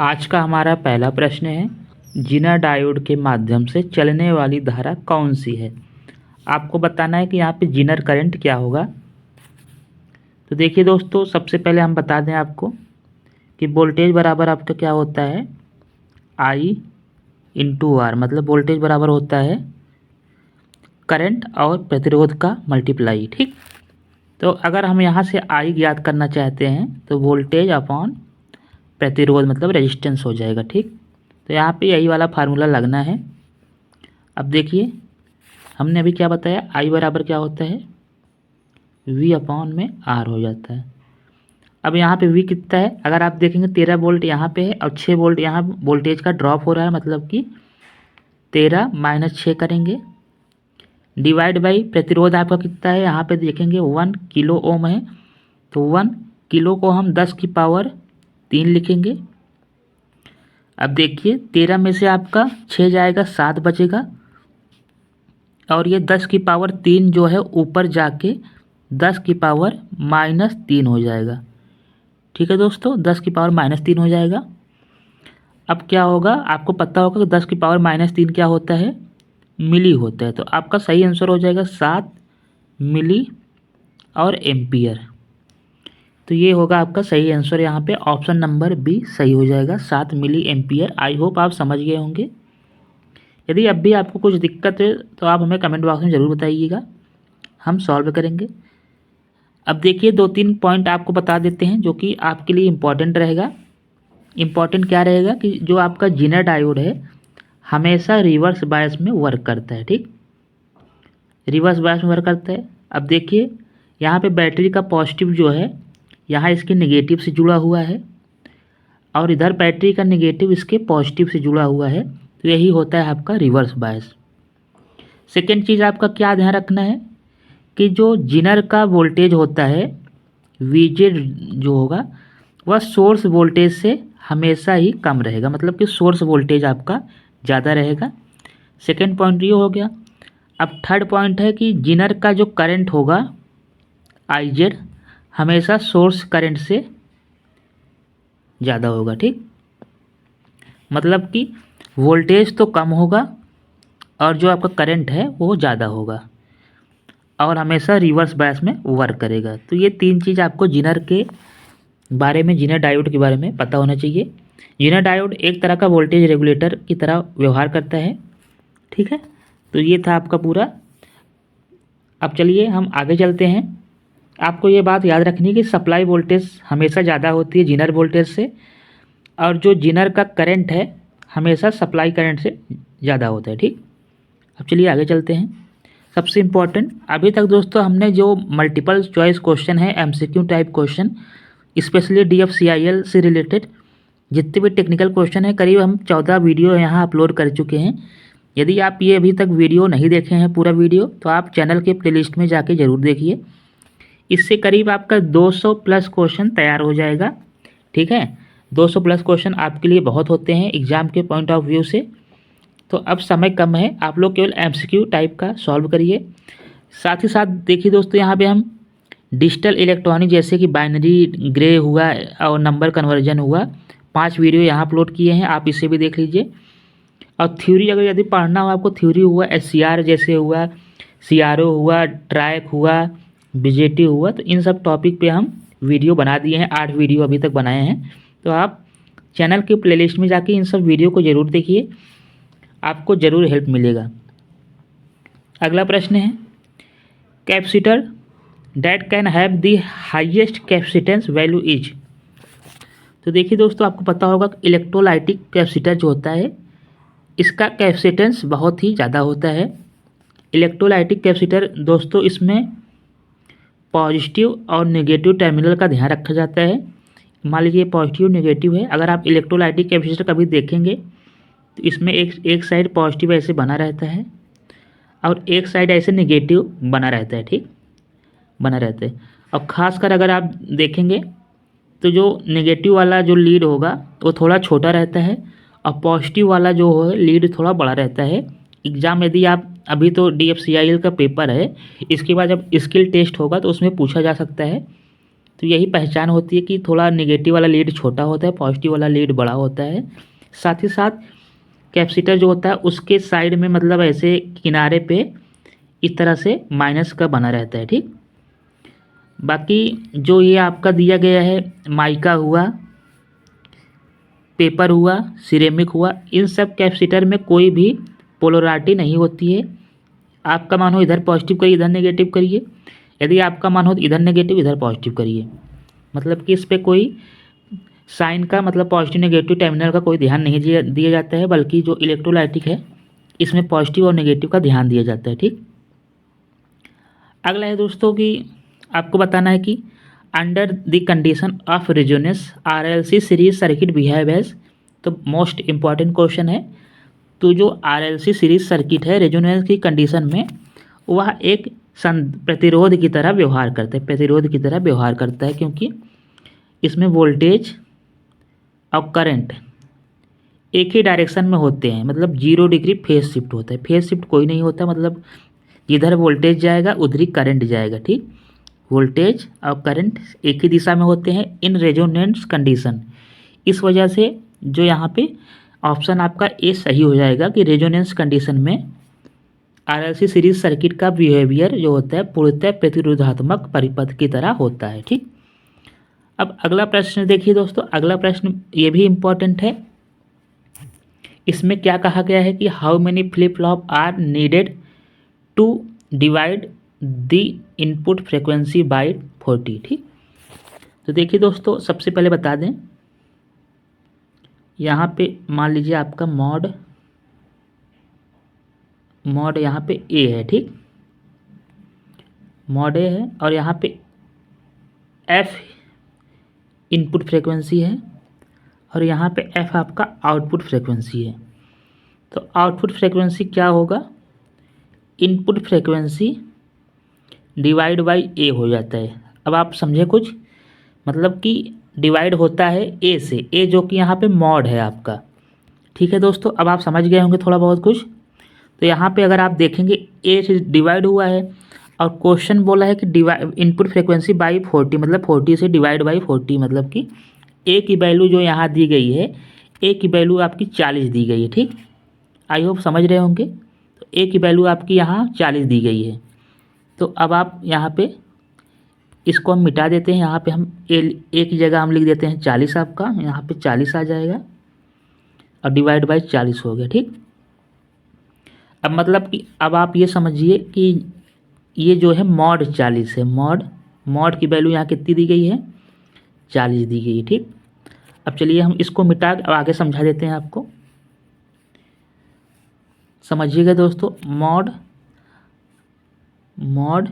आज का हमारा पहला प्रश्न है, जीना डायोड के माध्यम से चलने वाली धारा कौन सी है। आपको बताना है कि यहाँ पे जीनर करंट क्या होगा। तो देखिए दोस्तों, सबसे पहले हम बता दें आपको कि वोल्टेज बराबर आपका क्या होता है, I इंटू आर, मतलब वोल्टेज बराबर होता है करंट और प्रतिरोध का मल्टीप्लाई। ठीक, तो अगर हम यहाँ से I ज्ञात करना चाहते हैं तो वोल्टेज अपॉन प्रतिरोध मतलब रेजिस्टेंस हो जाएगा। ठीक, तो यहाँ पे यही वाला फार्मूला लगना है। अब देखिए, हमने अभी क्या बताया, I बराबर क्या होता है, V अपॉन में R हो जाता है। अब यहाँ पे V कितना है, अगर आप देखेंगे 13 वोल्ट यहाँ पे है और 6 वोल्ट यहाँ वोल्टेज का ड्रॉप हो रहा है, मतलब कि 13 माइनस 6 करेंगे, डिवाइड बाई प्रतिरोध आपका कितना है, यहाँ पे देखेंगे 1 किलो ओम है, तो 1 किलो को हम 10 की पावर 3 लिखेंगे। अब देखिए 13 में से आपका 6 जाएगा, 7 बचेगा, और ये 10 की पावर 3 जो है ऊपर जाके 10 की पावर माइनस 3 हो जाएगा। ठीक है दोस्तों, 10 की पावर माइनस 3 हो जाएगा। अब क्या होगा, आपको पता होगा कि 10 की पावर माइनस 3 क्या होता है, मिली होता है। तो आपका सही आंसर हो जाएगा 7 मिली और एम्पियर। तो ये होगा आपका सही आंसर, यहाँ पे ऑप्शन नंबर बी सही हो जाएगा, 7 मिली एम्पियर। आई होप आप समझ गए होंगे। यदि अब भी आपको कुछ दिक्कत है तो आप हमें कमेंट बॉक्स में ज़रूर बताइएगा, हम सॉल्व करेंगे। अब देखिए 2-3 पॉइंट आपको बता देते हैं जो कि आपके लिए इम्पॉर्टेंट रहेगा। इम्पॉर्टेंट क्या रहेगा कि जो आपका जीनर डायोड है हमेशा रिवर्स बायस में वर्क करता है। ठीक, रिवर्स बायस में वर्क करता है। अब देखिए यहाँ पे बैटरी का पॉजिटिव जो है यहाँ इसके नेगेटिव से जुड़ा हुआ है, और इधर बैटरी का नेगेटिव इसके पॉजिटिव से जुड़ा हुआ है, तो यही होता है आपका रिवर्स बायस। सेकेंड चीज़ आपका क्या ध्यान रखना है कि जो जीनर का वोल्टेज होता है वीजेड जो होगा वह सोर्स वोल्टेज से हमेशा ही कम रहेगा, मतलब कि सोर्स वोल्टेज आपका ज़्यादा रहेगा। सेकेंड पॉइंट ये हो गया। अब थर्ड पॉइंट है कि जीनर का जो करंट होगा आईजेड हमेशा सोर्स करंट से ज़्यादा होगा। ठीक, मतलब कि वोल्टेज तो कम होगा और जो आपका करंट है वो ज़्यादा होगा, और हमेशा रिवर्स बायस में वर्क करेगा। तो ये 3 चीज़ आपको जीनर के बारे में, जीनर डायोड के बारे में पता होना चाहिए। जीनर डायोड एक तरह का वोल्टेज रेगुलेटर की तरह व्यवहार करता है। ठीक है, तो ये था आपका पूरा। अब चलिए हम आगे चलते हैं। आपको ये बात याद रखनी है कि सप्लाई वोल्टेज हमेशा ज़्यादा होती है जीनर वोल्टेज से, और जो जीनर का करंट है हमेशा सप्लाई करंट से ज़्यादा होता है। ठीक, अब चलिए आगे चलते हैं। सबसे इम्पॉर्टेंट, अभी तक दोस्तों हमने जो मल्टीपल चॉइस क्वेश्चन है, एमसीक्यू टाइप क्वेश्चन, स्पेशली डीएफसीआईएल से रिलेटेड जितने भी टेक्निकल क्वेश्चन है, करीब हम 14 वीडियो यहाँ अपलोड कर चुके हैं। यदि आप ये अभी तक वीडियो नहीं देखे हैं पूरा वीडियो, तो आप चैनल के प्लेलिस्ट में जाके ज़रूर देखिए। इससे करीब आपका 200 प्लस क्वेश्चन तैयार हो जाएगा। ठीक है, 200 प्लस क्वेश्चन आपके लिए बहुत होते हैं एग्ज़ाम के पॉइंट ऑफ व्यू से। तो अब समय कम है, आप लोग केवल एमसीक्यू टाइप का सॉल्व करिए। साथ ही साथ देखिए दोस्तों, यहाँ पे हम डिजिटल इलेक्ट्रॉनिक जैसे कि बाइनरी ग्रे हुआ और नंबर कन्वर्जन हुआ, 5 वीडियो यहाँ अपलोड किए हैं, आप इसे भी देख लीजिए। और थ्योरी अगर यदि पढ़ना हो आपको, थ्योरी हुआ एचसीआर जैसे हुआ, सीआरओ हुआ, ट्रैक हुआ, बीजेटी हुआ, तो इन सब टॉपिक पे हम वीडियो बना दिए हैं, 8 वीडियो अभी तक बनाए हैं। तो आप चैनल के प्लेलिस्ट में जाके इन सब वीडियो को ज़रूर देखिए, आपको ज़रूर हेल्प मिलेगा। अगला प्रश्न है, capacitor that can have the highest capacitance value is. तो देखिए दोस्तों, आपको पता होगा कि इलेक्ट्रोलाइटिक कैपेसिटर जो होता है इसका कैपेसिटेंस बहुत ही ज़्यादा होता है। इलेक्ट्रोलाइटिक कैपेसिटर दोस्तों, इसमें पॉजिटिव और नेगेटिव टर्मिनल का ध्यान रखा जाता है। मान लीजिए पॉजिटिव नेगेटिव है, अगर आप इलेक्ट्रोलाइटिक कैपेसिटर कभी देखेंगे तो इसमें एक साइड पॉजिटिव ऐसे बना रहता है और एक साइड ऐसे नेगेटिव बना रहता है। ठीक, बना रहता है। और ख़ासकर अगर आप देखेंगे तो जो नेगेटिव वाला जो लीड होगा वो थोड़ा छोटा रहता है, और पॉजिटिव वाला जो है लीड थोड़ा बड़ा रहता है। एग्ज़ाम यदि आप अभी तो डीएफसीआईएल का पेपर है, इसके बाद जब स्किल टेस्ट होगा तो उसमें पूछा जा सकता है। तो यही पहचान होती है कि थोड़ा नेगेटिव वाला लीड छोटा होता है, पॉजिटिव वाला लीड बड़ा होता है। साथ ही साथ कैपेसिटर जो होता है उसके साइड में मतलब ऐसे किनारे पे इस तरह से माइनस का बना रहता है, ठीक। बाकी जो ये आपका दिया गया है माइका हुआ, पेपर हुआ, सिरेमिक हुआ, इन सब कैपेसिटर में कोई भी पोलैरिटी नहीं होती है। आपका मान हो इधर पॉजिटिव करिए, इधर नेगेटिव करिए, यदि आपका मान हो तो इधर नेगेटिव इधर पॉजिटिव करिए, मतलब कि इस पर कोई साइन का मतलब पॉजिटिव नेगेटिव टर्मिनल का कोई ध्यान नहीं दिया जाता है, बल्कि जो इलेक्ट्रोलाइटिक है इसमें पॉजिटिव और नेगेटिव का ध्यान दिया जाता है, ठीक। अगला है दोस्तों कि आपको बताना है कि under the condition of resonance RLC series circuit behave as, तो मोस्ट इम्पॉर्टेंट क्वेश्चन है। तो जो आरएलसी सीरीज सर्किट है रेजोनेंस की कंडीशन में वह एक प्रतिरोध की तरह व्यवहार करता है, प्रतिरोध की तरह व्यवहार करता है, क्योंकि इसमें वोल्टेज और करंट एक ही डायरेक्शन में होते हैं, मतलब 0 डिग्री फेज शिफ्ट होता है। फेज शिफ्ट कोई नहीं होता, मतलब जिधर वोल्टेज जाएगा उधर ही करंट जाएगा, ठीक। वोल्टेज और करंट एक ही दिशा में होते हैं इन रेजोनेंस कंडीशन। इस वजह से जो यहाँ पे ऑप्शन आपका ए सही हो जाएगा कि रेजोनेंस कंडीशन में आरएलसी सीरीज सर्किट का बिहेवियर जो होता है पूर्णतः प्रतिरोधात्मक परिपथ की तरह होता है, ठीक। अब अगला प्रश्न देखिए दोस्तों, अगला प्रश्न ये भी इम्पोर्टेंट है। इसमें क्या कहा गया है कि how many flip flop are needed to divide the input frequency by 40, ठीक। तो देखिए दोस्तों, सबसे पहले बता दें, यहाँ पे मान लीजिए आपका मॉड यहाँ पे ए है, ठीक। मॉड ए है और यहाँ पे एफ इनपुट फ्रिक्वेंसी है और यहाँ पे एफ आपका आउटपुट फ्रिक्वेंसी है। तो आउटपुट फ्रिक्वेंसी क्या होगा, इनपुट फ्रिक्वेंसी डिवाइड बाई ए हो जाता है। अब आप समझे कुछ, मतलब कि डिवाइड होता है ए से, ए जो कि यहाँ पे मॉड है आपका, ठीक है दोस्तों। अब आप समझ गए होंगे थोड़ा बहुत कुछ। तो यहाँ पे अगर आप देखेंगे ए से डिवाइड हुआ है और क्वेश्चन बोला है कि डिवाइड इनपुट फ्रिक्वेंसी बाई 40, मतलब 40 से डिवाइड बाई 40, मतलब कि ए की वैल्यू जो यहाँ दी गई है, ए की वैल्यू आपकी 40 दी गई है, ठीक। आई होप समझ रहे होंगे। तो ए की वैल्यू आपकी यहाँ 40 दी गई है। तो अब आप यहाँ पे इसको हम मिटा देते हैं, यहाँ पे हम ए की जगह हम लिख देते हैं 40, आपका यहाँ पे 40 आ जाएगा और डिवाइड बाई 40 हो गया, ठीक। अब मतलब कि अब आप ये समझिए कि ये जो है मॉड 40 है, मॉड की वैल्यू यहाँ कितनी दी गई है, 40 दी गई है, ठीक। अब चलिए हम इसको मिटा अब आगे समझा देते हैं आपको, समझिएगा दोस्तों। मॉड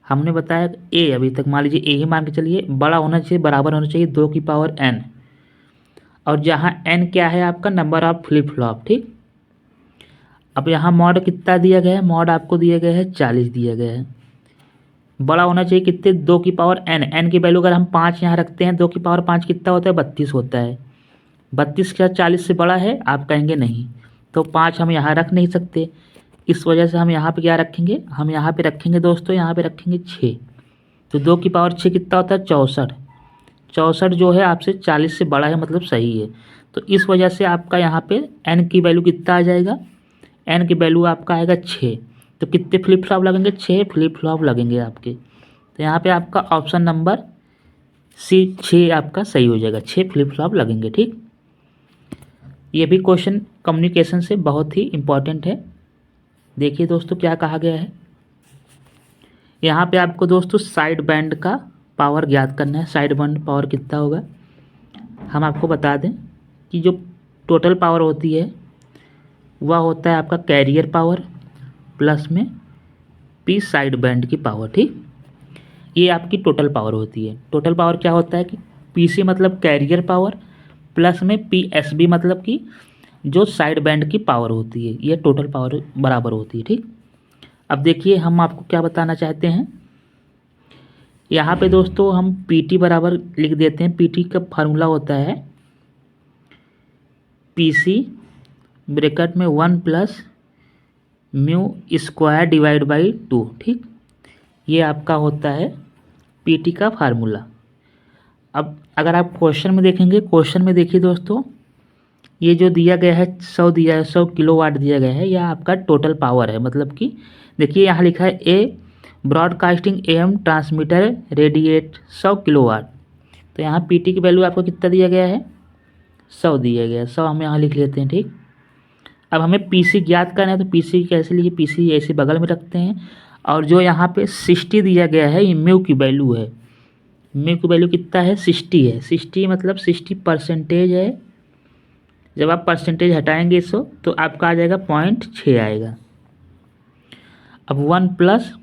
हमने बताया ए, अभी तक मान लीजिए ए ही मान के चलिए, बड़ा होना चाहिए, बराबर होना चाहिए 2 की पावर n, और जहाँ n क्या है आपका नंबर ऑफ फ्लिप फ्लॉप, ठीक। अब यहाँ मॉड कितना दिया गया है, मॉड आपको दिया गया है 40 दिया गया है। बड़ा होना चाहिए कितने, 2 की पावर n की वैल्यू अगर हम 5 यहाँ रखते हैं, 2 की पावर 5 कितना होता है, 32 होता है। 32 क्या 40 से बड़ा है, आप कहेंगे नहीं, तो 5 हम यहाँ रख नहीं सकते। इस वजह से हम यहाँ पे क्या रखेंगे, हम यहाँ पे रखेंगे दोस्तों, यहाँ पे रखेंगे 6। तो 2 की पावर 6 कितना होता है, 64। 64 जो है आपसे 40 से बड़ा है, मतलब सही है। तो इस वजह से आपका यहाँ पे n की वैल्यू कितना आ जाएगा, n की वैल्यू आपका आएगा 6। तो कितने फ्लिप फ्लॉप लगेंगे, 6 फ्लिप फ्लॉप लगेंगे आपके। तो यहाँ पे आपका ऑप्शन नंबर सी 6 आपका सही हो जाएगा, 6 फ्लिप फ्लॉप लगेंगे, ठीक। ये भी क्वेश्चन कम्युनिकेशन से बहुत ही इम्पॉर्टेंट है। देखिए दोस्तों क्या कहा गया है, यहाँ पे आपको दोस्तों साइड बैंड का पावर ज्ञात करना है। साइड बैंड पावर कितना होगा, हम आपको बता दें कि जो टोटल पावर होती है वह होता है आपका कैरियर पावर प्लस में पी साइड बैंड की पावर, ठीक। ये आपकी टोटल पावर होती है। टोटल पावर क्या होता है कि पी सी मतलब कैरियर पावर प्लस में पी एस बी मतलब कि जो साइड बैंड की पावर होती है, ये टोटल पावर बराबर होती है, ठीक। अब देखिए हम आपको क्या बताना चाहते हैं, यहाँ पे दोस्तों हम पी टी बराबर लिख देते हैं। पी टी का फार्मूला होता है पी सी ब्रैकेट में 1 plus mu square divide by 2, ठीक। ये आपका होता है पीटी का फार्मूला। अब अगर आप क्वेश्चन में देखेंगे, क्वेश्चन में देखिए दोस्तों, ये जो दिया गया है 100 दिया है, 100 किलोवाट दिया गया है, यह आपका टोटल पावर है। मतलब कि देखिए यहाँ लिखा है a broadcasting AM transmitter radiate 100 kilowatt. तो यहाँ पीटी की वैल्यू आपको कितना दिया गया है, 100 दिया गया है। 100 हम यहाँ लिख लेते हैं, ठीक। अब हमें पीसी ज्ञात करना है, तो पीसी कैसे लिए, पीसी ऐसे बगल में रखते हैं। और जो यहाँ पे 60 दिया गया है, ये म्यू की वैल्यू है। म्यू की वैल्यू कितना है, 60 है। 60 मतलब 60% है। जब आप परसेंटेज हटाएंगे इसको तो आपका आ जाएगा 0.6 आएगा। अब 1 +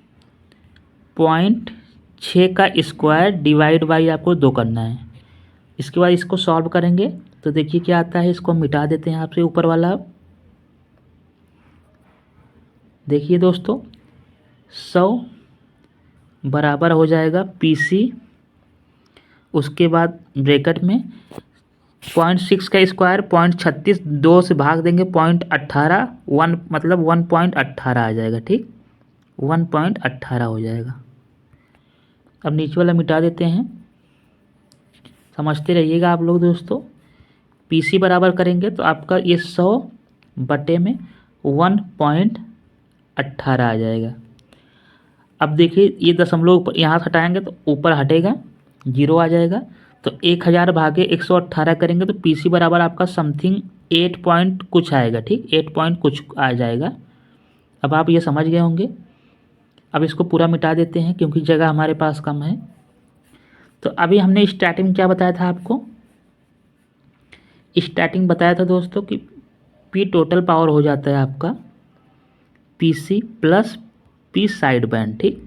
0.6 का स्क्वायर डिवाइड बाई आपको 2 करना है। इसके बाद इसको सॉल्व करेंगे तो देखिए क्या आता है। इसको मिटा देते हैं आपसे ऊपर वाला। देखिए दोस्तों 100 बराबर हो जाएगा पीसी, उसके बाद ब्रैकेट में 0.6 का स्क्वायर 0.36, 2 से भाग देंगे 0.18, 1 मतलब 1.18 आ जाएगा, ठीक। 1.18 हो जाएगा। अब नीचे वाला मिटा देते हैं, समझते रहिएगा आप लोग दोस्तों। पीसी बराबर करेंगे तो आपका ये 100/में 1.18 आ जाएगा। अब देखिए ये दशमलव यहाँ से हटाएंगे तो ऊपर हटेगा, 0 आ जाएगा। तो 1000 भागे 118 करेंगे तो पीसी बराबर आपका समथिंग 8 पॉइंट कुछ आएगा, ठीक। 8 पॉइंट कुछ आ जाएगा। अब आप ये समझ गए होंगे। अब इसको पूरा मिटा देते हैं क्योंकि जगह हमारे पास कम है। तो अभी हमने स्टार्टिंग में क्या बताया था आपको, स्टार्टिंग बताया था दोस्तों कि पी टोटल पावर हो जाता है आपका PC plus P side band, ठीक।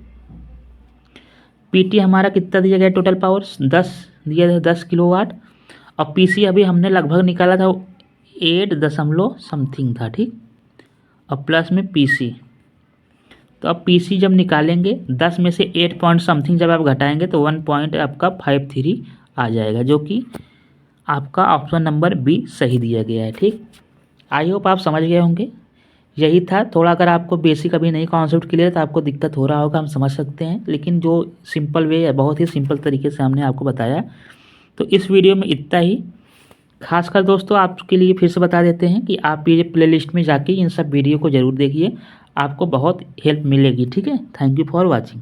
पीटी हमारा कितना दिया गया टोटल पावर, 10 दिया था, 10 किलोवाट। और पीसी अभी हमने लगभग निकाला था 8 दशमलव समथिंग था, ठीक। और प्लस में पीसी, तो अब पीसी जब निकालेंगे 10 में से 8 पॉइंट समथिंग जब आप घटाएंगे तो 1 पॉइंट आपका 53 आ जाएगा, जो कि आपका ऑप्शन नंबर बी सही दिया गया है, ठीक। आई होप आप समझ गए होंगे। यही था। थोड़ा अगर आपको बेसिक अभी नहीं कॉन्सेप्ट क्लियर तो आपको दिक्कत हो रहा होगा, हम समझ सकते हैं। लेकिन जो सिंपल वे है, बहुत ही सिंपल तरीके से हमने आपको बताया। तो इस वीडियो में इतना ही। खासकर दोस्तों आपके लिए फिर से बता देते हैं कि आप ये प्लेलिस्ट में जाके इन सब वीडियो को ज़रूर देखिए, आपको बहुत हेल्प मिलेगी, ठीक है। Thank you for watching.